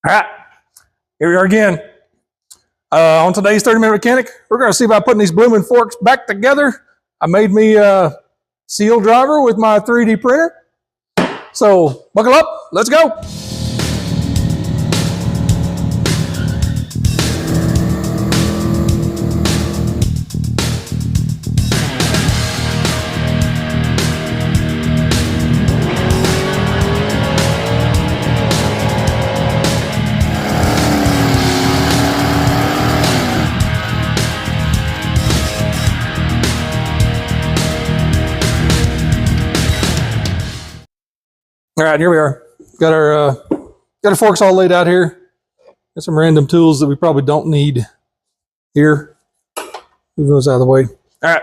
All right, here we are again. On today's 30-minute mechanic, we're going to see about putting these blooming forks back together. I made me a seal driver with my 3D printer. So buckle up, let's go. All right, here we are. Got our forks all laid out here. Got some random tools that we probably don't need here. Move those out of the way. All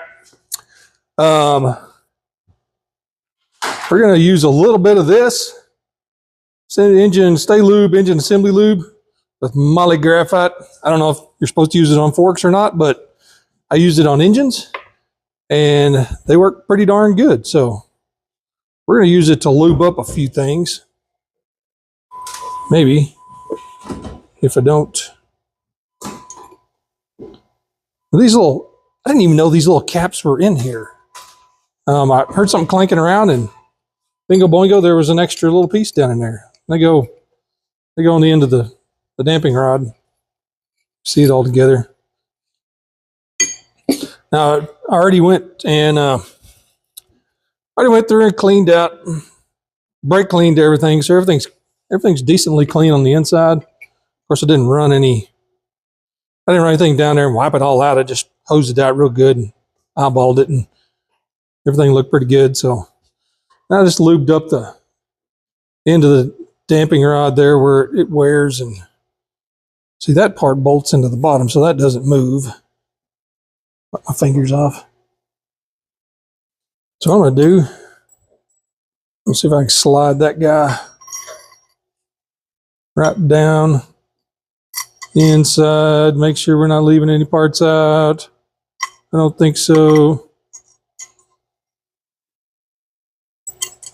right. We're going to use a little bit of this. Engine assembly lube with moly graphite. I don't know if you're supposed to use it on forks or not, but I used it on engines and they work pretty darn good. So we're going to use it to lube up a few things. Maybe. If I don't. I didn't even know these little caps were in here. I heard something clanking around and bingo boingo, there was an extra little piece down in there. They go on the end of the damping rod. See it all together. Now, I already went through and cleaned out, brake cleaned everything, so everything's decently clean on the inside. Of course, I didn't run anything down there and wipe it all out. I just hosed it out real good and eyeballed it, and everything looked pretty good. So I just lubed up the end of the damping rod there where it wears, and see that part bolts into the bottom, so that doesn't move. Put my fingers off. So what I'm going to do, let's see if I can slide that guy right down inside. Make sure we're not leaving any parts out. I don't think so.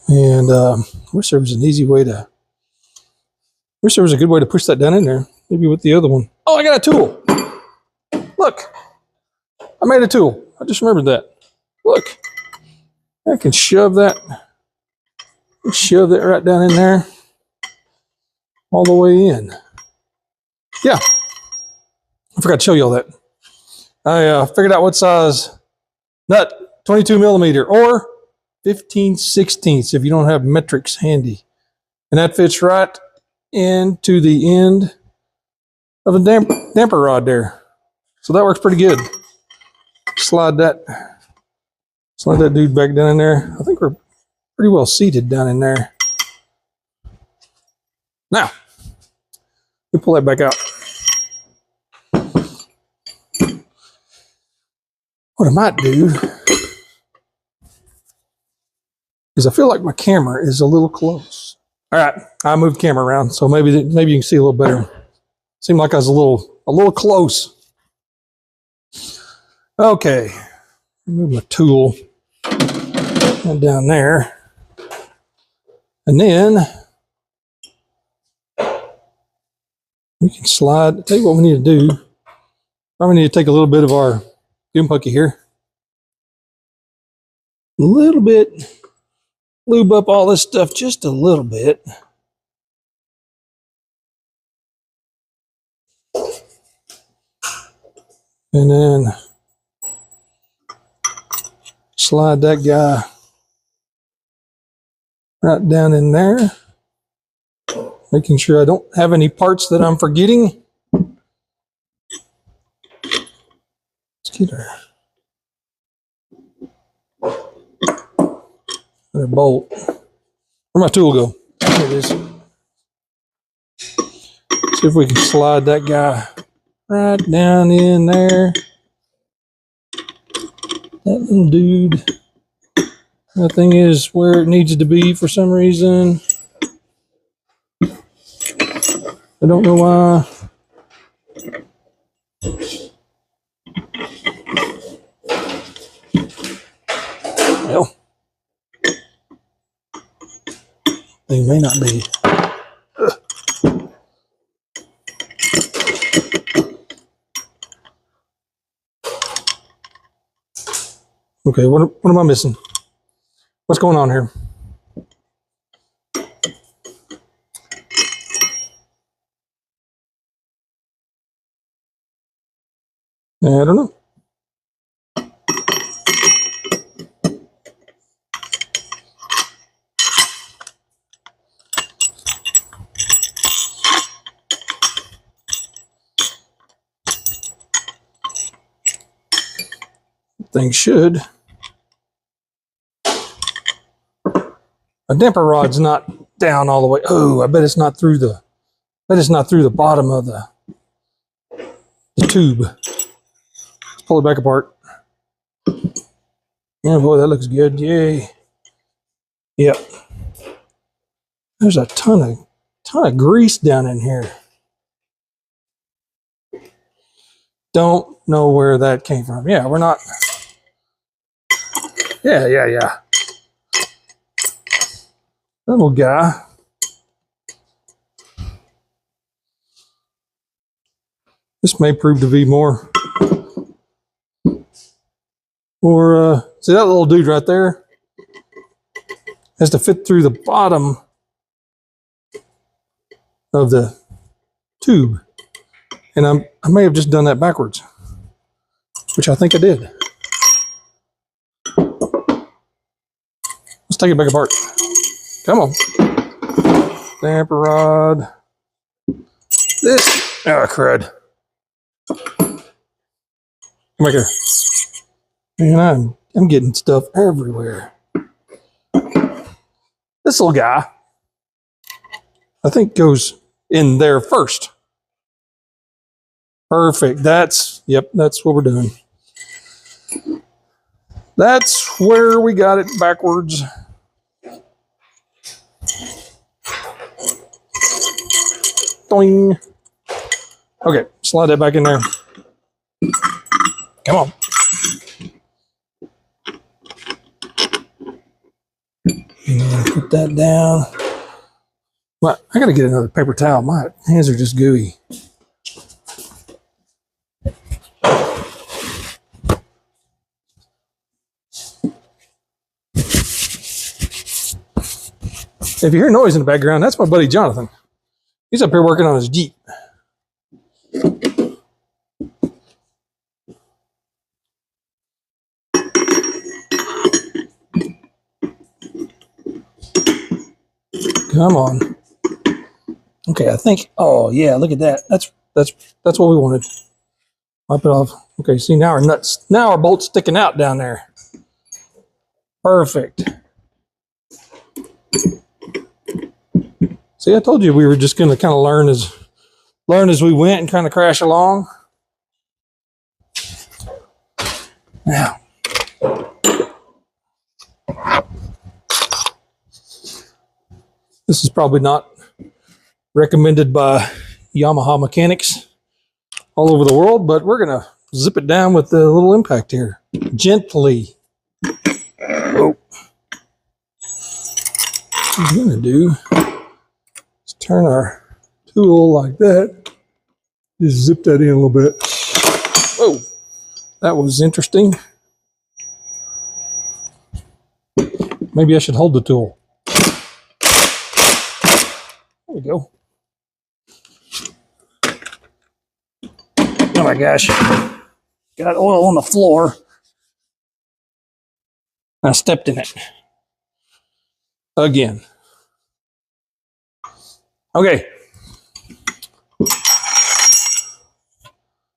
And I wish there was a good way to push that down in there. Maybe with the other one. Oh, I got a tool. Look, I made a tool. I just remembered that. Look. I can shove that right down in there, all the way in. Yeah, I forgot to show you all that. I figured out what size nut, 22 millimeter or 15/16 if you don't have metrics handy. And that fits right into the end of a damper rod there. So that works pretty good. Slide that dude back down in there. I think we're pretty well seated down in there. Now, we pull that back out. What I might do is I feel like my camera is a little close. All right, I moved the camera around, so maybe you can see a little better. Seemed like I was a little close. Okay, move my tool down there, and then we can slide. Tell you what we need to do. Probably need to take a little bit of our goom pucky here, a little bit, lube up all this stuff just a little bit. And then slide that guy right down in there, making sure I don't have any parts that I'm forgetting. Let's get our bolt. Where'd my tool go? There it is. See if we can slide that guy right down in there. That little dude. That thing is where it needs to be for some reason. I don't know why. Well, they may not be. Okay, what am I missing? What's going on here? I don't know. Things should. A damper rod's not down all the way. Oh, I bet it's not through the. Bet it's not through the bottom of the tube. Let's pull it back apart. Yeah, boy, that looks good. Yay. Yep. There's a ton of grease down in here. Don't know where that came from. Yeah, we're not. Yeah. Little guy. This may prove to be more. Or, see that little dude right there? Has to fit through the bottom of the tube. And I may have just done that backwards, which I think I did. Let's take it back apart. Come on. Damper rod. This. Oh, crud. Come back here. Man, I'm getting stuff everywhere. This little guy, I think, goes in there first. Perfect. Yep, that's what we're doing. That's where we got it backwards. Doing. Okay, slide that back in there. Come on. Put that down. Well, I gotta get another paper towel. My hands are just gooey. If you hear noise in the background, that's my buddy Jonathan. He's up here working on his Jeep. Come on. Okay, I think. Oh yeah, look at that. That's what we wanted. Wipe it off. Okay, see now our bolt's sticking out down there. Perfect. See, I told you we were just going to kind of learn as we went and kind of crash along. Now, this is probably not recommended by Yamaha mechanics all over the world, but we're going to zip it down with the little impact here. Gently. Oh. What I'm going to do is turn our tool like that. Just zip that in a little bit. Whoa. That was interesting. Maybe I should hold the tool. There we go. Oh my gosh. Got oil on the floor. I stepped in it. Again. Okay.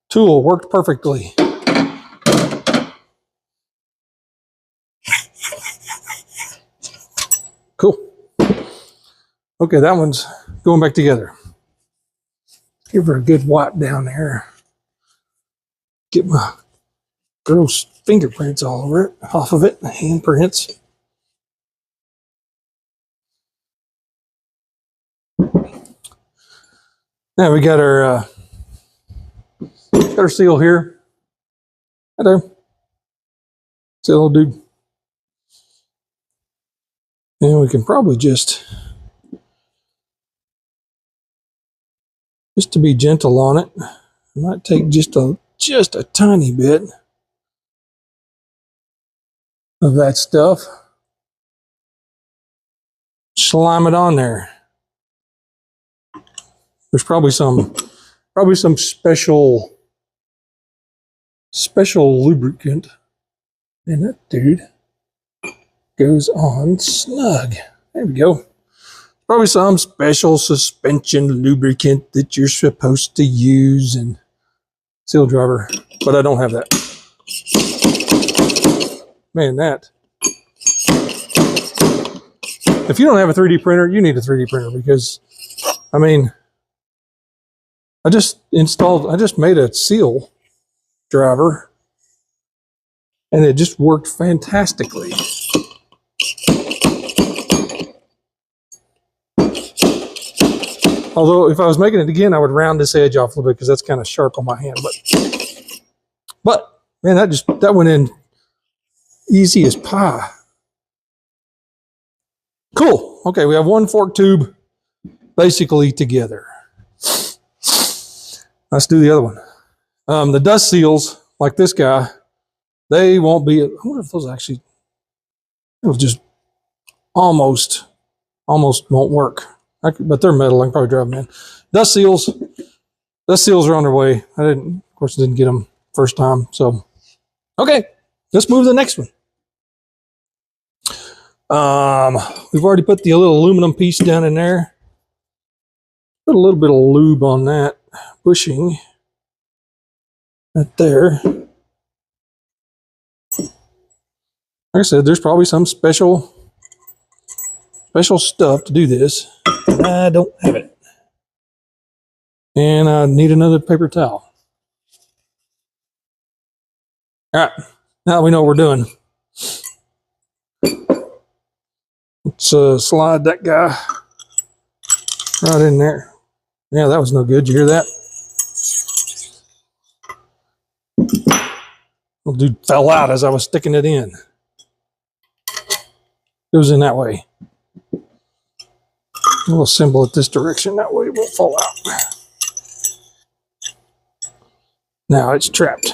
Tool worked perfectly. Cool. Okay, that one's going back together. Give her a good wipe down there. Get my gross fingerprints all over it, off of it, handprints. Now we got our seal here. Hello. See that little dude? And we can probably just to be gentle on it, I might take just a tiny bit. of that stuff. Slime it on there. There's probably some special lubricant, and that dude goes on snug. There we go. Probably some special suspension lubricant that you're supposed to use, and seal driver, but I don't have that. Man, that. If you don't have a 3D printer, you need a 3D printer, because, I mean, I just made a seal driver, and it just worked fantastically. Although if I was making it again, I would round this edge off a little bit because that's kind of sharp on my hand. But man, that went in easy as pie. Cool. Okay, we have one fork tube basically together. Let's do the other one. The dust seals, like this guy, they won't be. I wonder if those actually, it'll just almost won't work. But they're metal. I can probably drive them in. Dust seals are on their way. Of course, didn't get them first time. So, okay, let's move to the next one. We've already put the little aluminum piece down in there. Put a little bit of lube on that bushing right there. Like I said, there's probably some special stuff to do this. I don't have it. And I need another paper towel. All right, now that we know what we're doing, let's slide that guy right in there. Yeah, that was no good. Did you hear that? Little dude fell out as I was sticking it in. Goes in that way. We'll assemble it this direction. That way it won't fall out. Now it's trapped.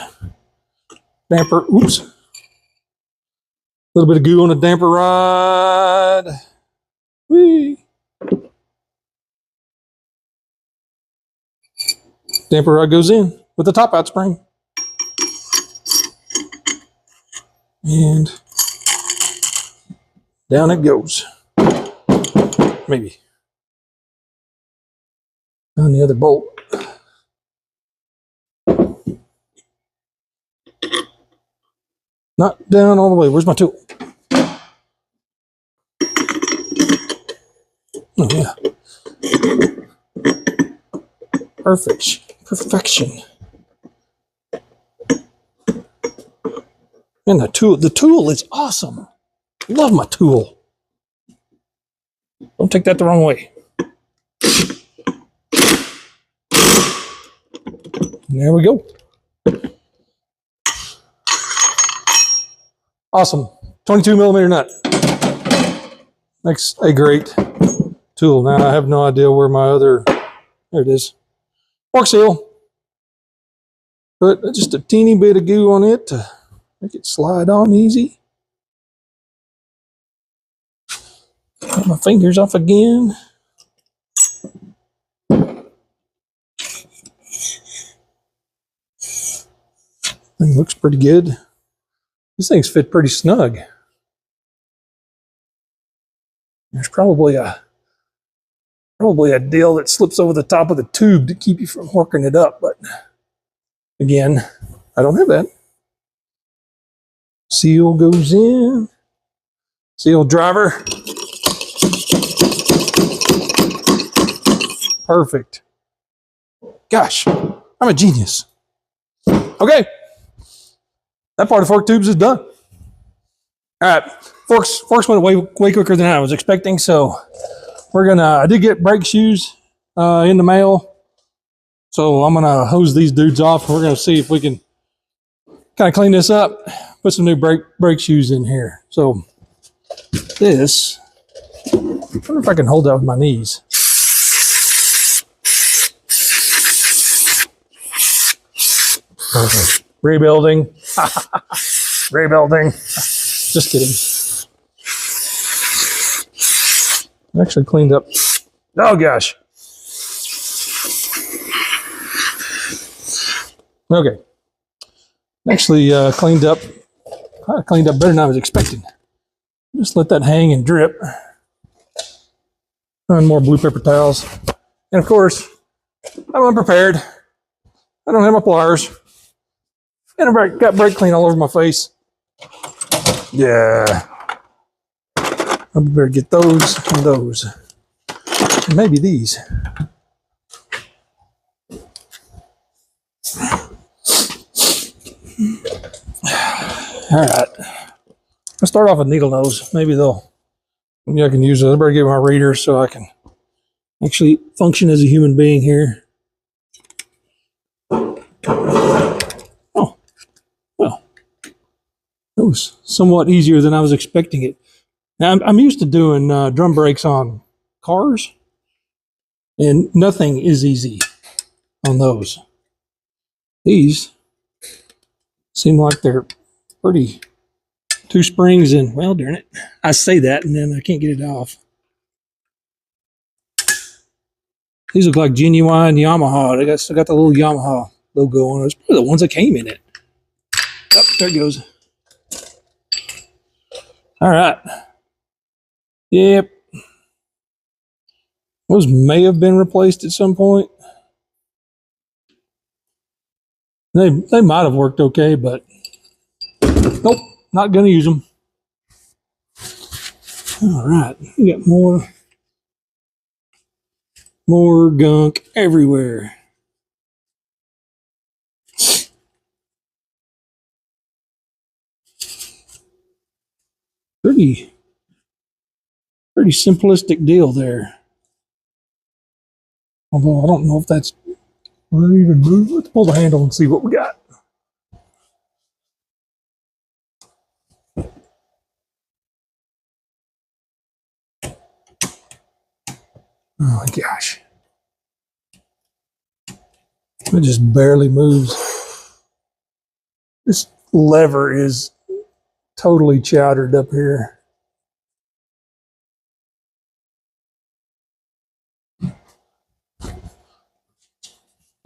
Damper. Oops. A little bit of goo on the damper rod. Whee. Damper rod goes in with the top out spring. And down it goes. Maybe. On the other bolt. Not down all the way. Where's my tool? Oh, yeah. Perfection. And the tool is awesome. Love my tool. Don't take that the wrong way. There we go. Awesome. 22 millimeter nut. Makes a great tool. Now I have no idea where my other, there it is. Fork seal. Put just a teeny bit of goo on it to make it slide on easy. Cut my fingers off again. Thing looks pretty good. These things fit pretty snug. There's probably a deal that slips over the top of the tube to keep you from horking it up, but again, I don't have that. Seal goes in. Seal driver. Perfect. Gosh, I'm a genius. Okay. That part of fork tubes is done. All right, forks went way quicker than I was expecting. So I did get brake shoes in the mail. So I'm gonna hose these dudes off. We're gonna see if we can kind of clean this up, put some new brake shoes in here. So this, I wonder if I can hold that with my knees. Perfect. Rebuilding. Rebuilding. Just kidding. I actually cleaned up. Oh gosh. Okay. Actually cleaned up better than I was expecting. Just let that hang and drip. And more blue paper towels. And of course, I'm unprepared. I don't have my pliers. And I got brake clean all over my face. Yeah. I better get those and those. And maybe these. All right. Let's start off with needle nose. Maybe I can use it. I better get my reader so I can actually function as a human being here. Oh, well, that was somewhat easier than I was expecting it. Now, I'm used to doing drum brakes on cars, and nothing is easy on those. These seem like they're pretty, 2 springs and, well, darn it. I say that and then I can't get it off. These look like genuine Yamaha. They still got the little Yamaha logo on it. It's probably the ones that came in it. Oh, there it goes. All right. Yep. Those may have been replaced at some point. They might have worked okay, but nope, not going to use them. All right. We got more gunk everywhere. Pretty simplistic deal there. Although I don't know if that's will it even move. Let's pull the handle and see what we got. Oh my gosh. It just barely moves. This lever is totally chowdered up here.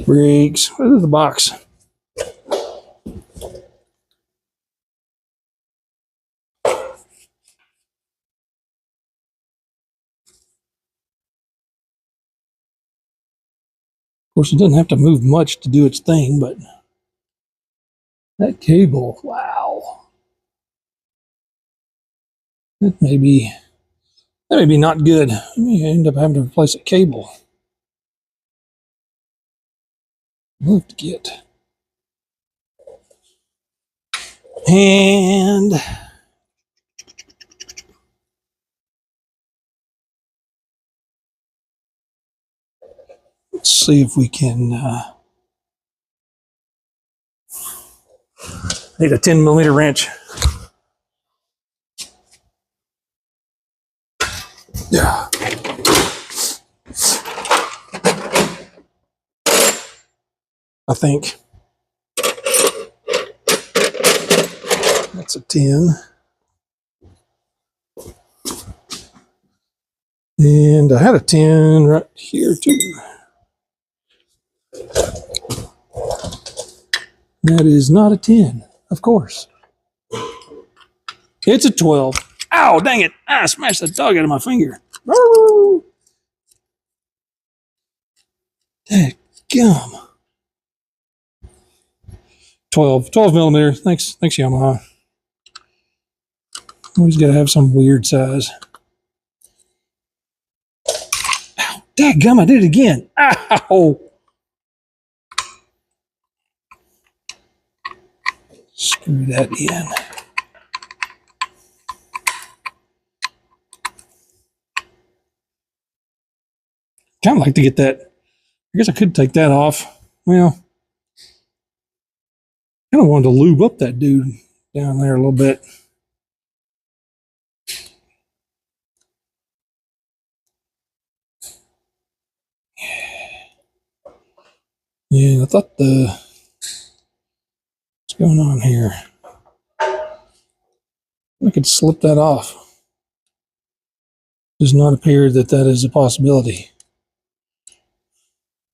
Brakes. Where's the box? Of course, it doesn't have to move much to do its thing, but that cable, wow. That may be not good. I may end up having to replace a cable. We'll have to get. And let's see if we can need a 10mm wrench. Yeah. I think that's a 10. And I had a 10 right here too. That is not a 10, of course. It's a 12. Ow, dang it. I smashed the dog out of my finger. Dadgum. 12mm. Thanks, Yamaha. Always got to have some weird size. Ow, dadgum, I did it again. Ow. Screw that in. Kind of like to get that. I guess I could take that off. Well, I kind of wanted to lube up that dude down there a little bit. Yeah, I thought what's going on here? I could slip that off. Does not appear that that is a possibility.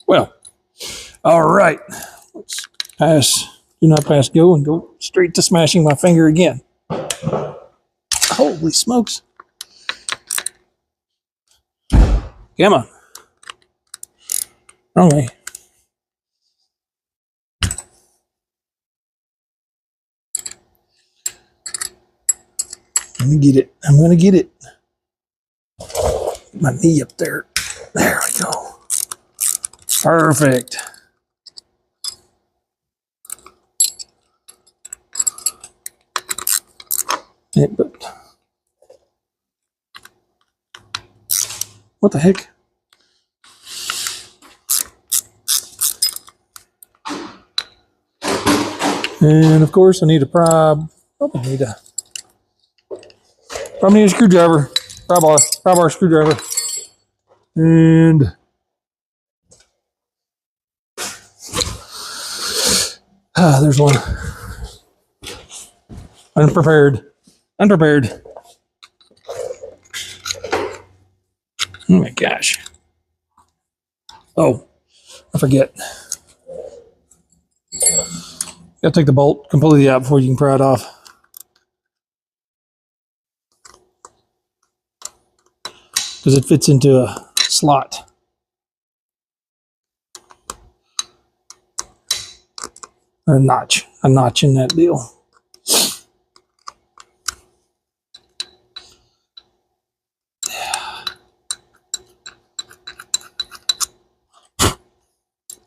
Well, all right. Let's pass, do not pass go, and go straight to smashing my finger again. Holy smokes. Come on. Wrong way. Let me get it. I'm going to get it. Get my knee up there. There we go. Perfect. Yeah, but what the heck? And of course, I need a probably need a screwdriver, pry bar screwdriver, and there's one. Unprepared. Oh my gosh. Oh, I forget. Gotta take the bolt completely out before you can pry it off. Because it fits into a slot. Or a notch in that deal.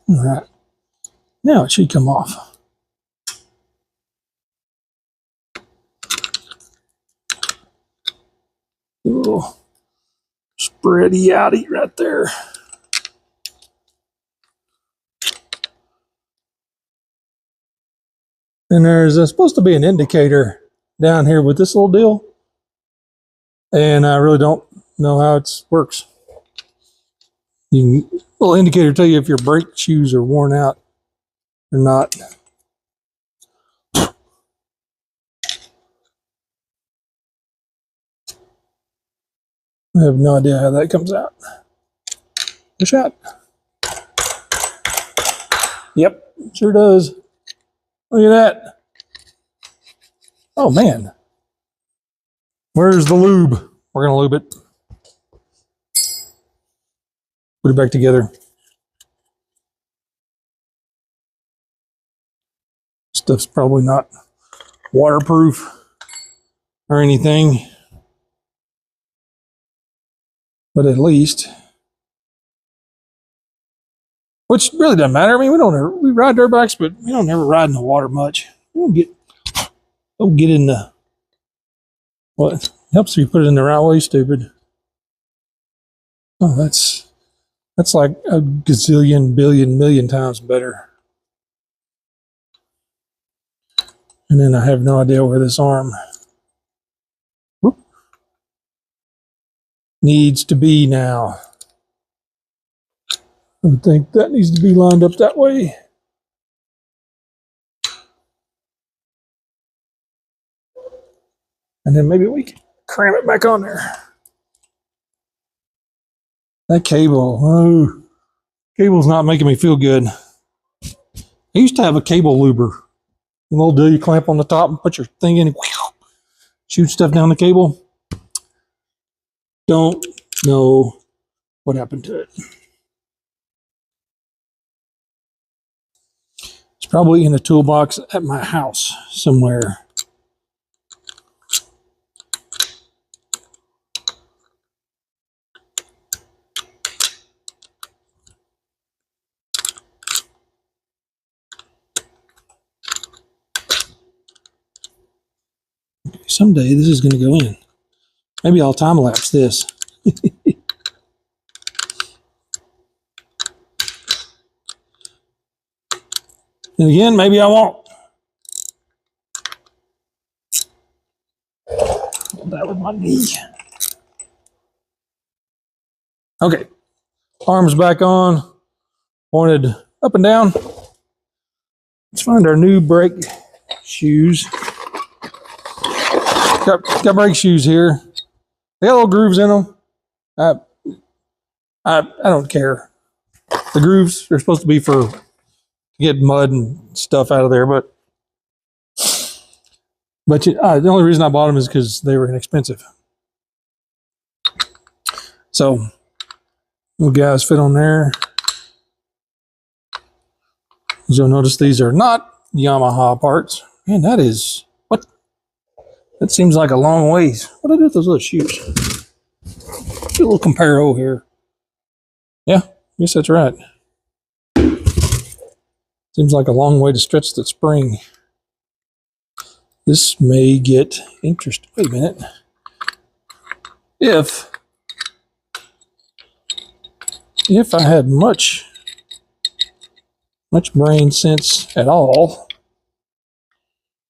All right. Now it should come off. Ooh. Spready outy right there. And there's supposed to be an indicator down here with this little deal. And I really don't know how it works. Little indicator tell you if your brake shoes are worn out or not. I have no idea how that comes out. A shot. Yep, sure does. Look at that. Oh man. Where's the lube? We're gonna lube it. Put it back together. Stuff's probably not waterproof or anything, but at least, which really doesn't matter. I mean, we ride dirt bikes, but we don't ever ride in the water much. We don't get in the, well, it helps if you put it in the right way, stupid. Oh, that's like a gazillion, billion, million times better. And then I have no idea where this arm needs to be now. I would think that needs to be lined up that way. And then maybe we can cram it back on there. That cable, oh, cable's not making me feel good. I used to have a cable luber. A little deal you clamp on the top and put your thing in and shoot stuff down the cable. Don't know what happened to it. It's probably in a toolbox at my house somewhere. Someday this is going to go in. Maybe I'll time lapse this. And again, maybe I won't. Hold that with my knee. Okay, arms back on, pointed up and down. Let's find our new brake shoes. got brake shoes here. They got little grooves in them. I don't care. The grooves are supposed to be for to get mud and stuff out of there, but the only reason I bought them is because they were inexpensive. So little guys fit on there. As you'll notice, these are not Yamaha parts. Man, that is what? That seems like a long ways. What did I do with those little shoes? Do a little comparo here. Yeah, I guess that's right. Seems like a long way to stretch the spring. This may get interesting. Wait a minute. If I had much brain sense at all,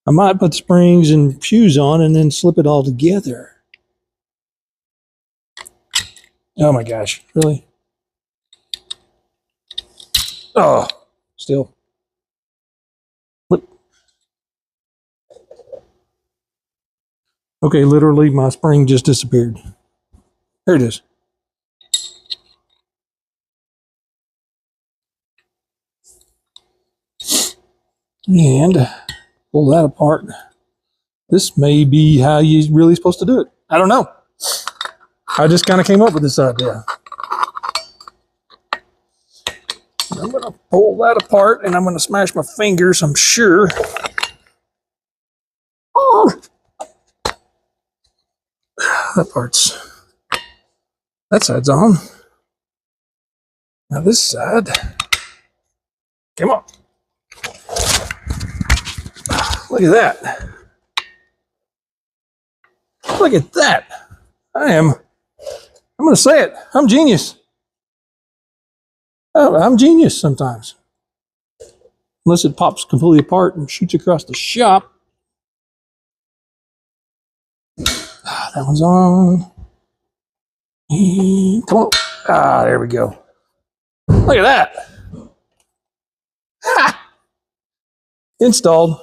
I might put springs and shoes on and then slip it all together. Oh my gosh, really? Oh, still. What? Okay, literally my spring just disappeared. Here it is. And pull that apart. This may be how you're really supposed to do it. I don't know. I just kind of came up with this idea. I'm going to pull that apart and I'm going to smash my fingers, I'm sure. Oh. That side's on. Now this side. Come on. Look at that. Look at that. I'm going to say it. I'm genius. I'm genius sometimes. Unless it pops completely apart and shoots across the shop. That one's on. Come on. There we go. Look at that. Ha! Installed.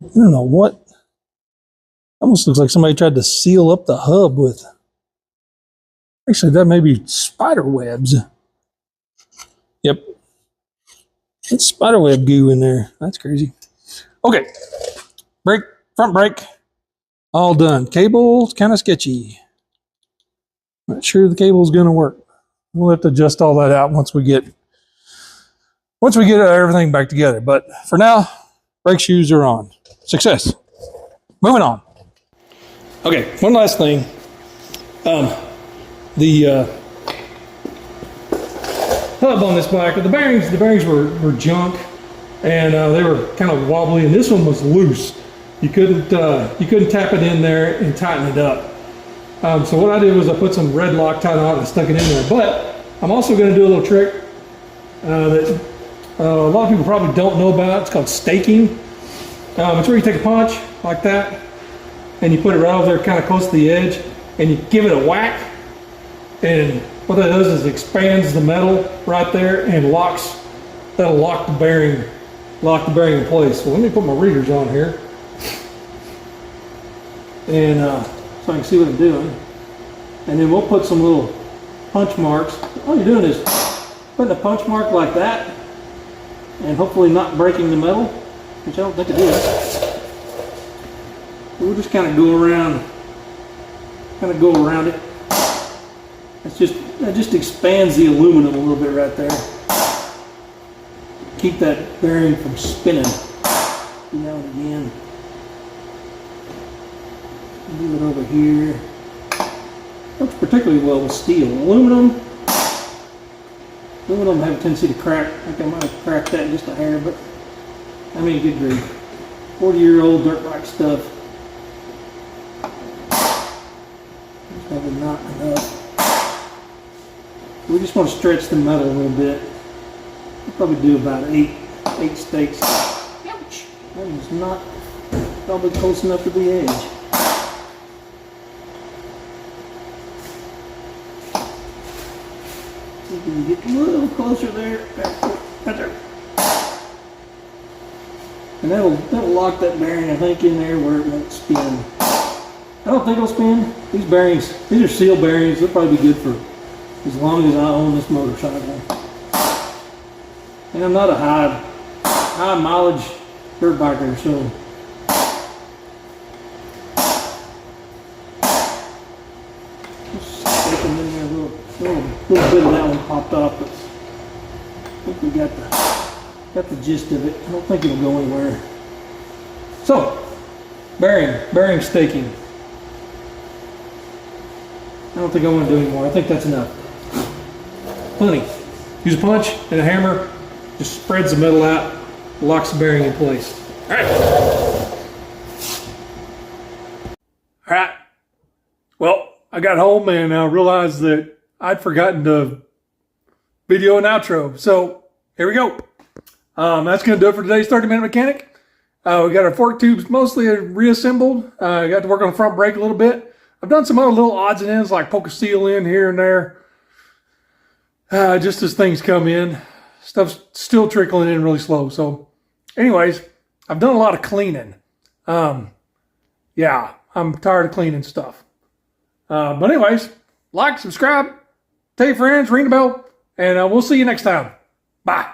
I don't know what. Almost looks like somebody tried to seal up the hub with. Actually, that may be spider webs. Yep. That's spider web goo in there. That's crazy. Okay. Brake, front brake. All done. Cable's kind of sketchy. Not sure the cable's going to work. We'll have to adjust all that out once we get everything back together. But for now, brake shoes are on. Success. Moving on. Okay, one last thing. The hub on this bike, the bearings were junk, and they were kind of wobbly, and this one was loose. You couldn't tap it in there and tighten it up. So what I did was I put some red Loctite on it and stuck it in there. But I'm also going to do a little trick that a lot of people probably don't know about. It's called staking. It's where you take a punch like that, and you put it right over there kind of close to the edge, and you give it a whack, and what that does is expands the metal right there and that'll lock the bearing in place. So let me put my readers on here, and so I can see what I'm doing, and then we'll put some little punch marks. All you're doing is putting a punch mark like that, and hopefully not breaking the metal, which I don't think it is. We'll just kind of go around it. That just expands the aluminum a little bit right there. Keep that bearing from spinning now and again. Do it over here. Works particularly well with steel. Aluminum have a tendency to crack. I think I might have cracked that just a hair, but I mean, good grief. 40-year-old dirt bike stuff. Probably not enough. We just want to stretch the metal a little bit. We'll probably do about eight stakes. Ouch! That is not probably close enough to the edge. See if we can get a little closer there. Right there. And that'll lock that bearing, I think, in there where it won't spin. I don't think it'll spin. These bearings, these are seal bearings. They'll probably be good for as long as I own this motorcycle. And I'm not a high mileage dirt biker, so just stick them in there. A little bit of that one popped off, but I think we got the gist of it. I don't think it'll go anywhere. So, bearing staking. I don't think I want to do anymore. I think that's enough. Plenty. Use a punch and a hammer. Just spreads the metal out, locks the bearing in place. All right. Well, I got home and I realized that I'd forgotten to video an outro. So here we go. That's going to do it for today's 30-minute mechanic. We got our fork tubes mostly reassembled. I got to work on the front brake a little bit. I've done some other little odds and ends like poke a seal in here and there. Just as things come in. Stuff's still trickling in really slow. So anyways, I've done a lot of cleaning. Yeah, I'm tired of cleaning stuff. But anyways, like, subscribe, tell your friends, ring the bell, and we'll see you next time. Bye.